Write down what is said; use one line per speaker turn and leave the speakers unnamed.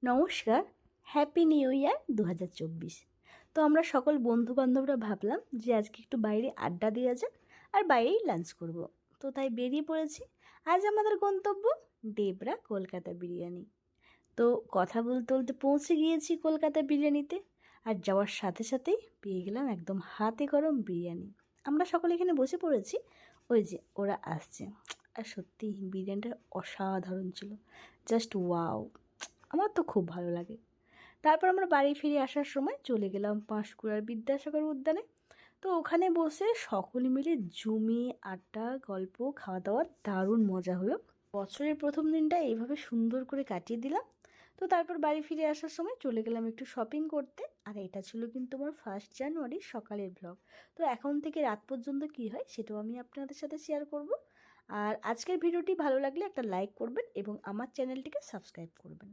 নমস্কার, happy new year 2024। তো আমরা সকল বন্ধুবান্ধবরা ভাবলাম যে আজকে একটু বাইরে আড্ডা দেওয়া যাক আর বাইরেই লাঞ্চ করব। তো তাই বেরিয়ে পড়েছি। আজ আমাদের গন্তব্য ডেবরা কলকাতা বিরিয়ানি। তো কথা বলতে বলতে পৌঁছে গিয়েছি কলকাতা বিরিয়ানিতে, আর যাওয়ার সাথে সাথেই পেয়ে গেলাম একদম হাতে গরম বিরিয়ানি। আমরা সকলে এখানে বসে পড়েছি, ওই যে ওরা আসছে। আর সত্যি বিরিয়ানিটা অসাধারণ ছিল, জাস্ট ওয়াও, আমার তো খুব ভালো লাগে। তারপর আমরা বাড়ি ফিরে আসার সময় চলে গেলাম পাঁশকুড়ার বিদ্যাসাগর উদ্যানে। তো ওখানে বসে সকলে মিলে জমিয়ে আড্ডা, গল্প, খাওয়া দাওয়ার দারুণ মজা হলো। বছরের প্রথম দিনটা এইভাবে সুন্দর করে কাটিয়ে দিলাম। তো তারপর বাড়ি ফিরে আসার সময় চলে গেলাম একটু শপিং করতে। আর এটা ছিল কিন্তু আমার 1 জানুয়ারি সকালের ব্লগ। তো এখন থেকে রাত পর্যন্ত কি হয় সেটাও আমি আপনাদের সাথে শেয়ার করব। আর আজকের ভিডিওটি ভালো লাগলে একটা লাইক করবেন এবং আমার চ্যানেলটিকে সাবস্ক্রাইব করবেন।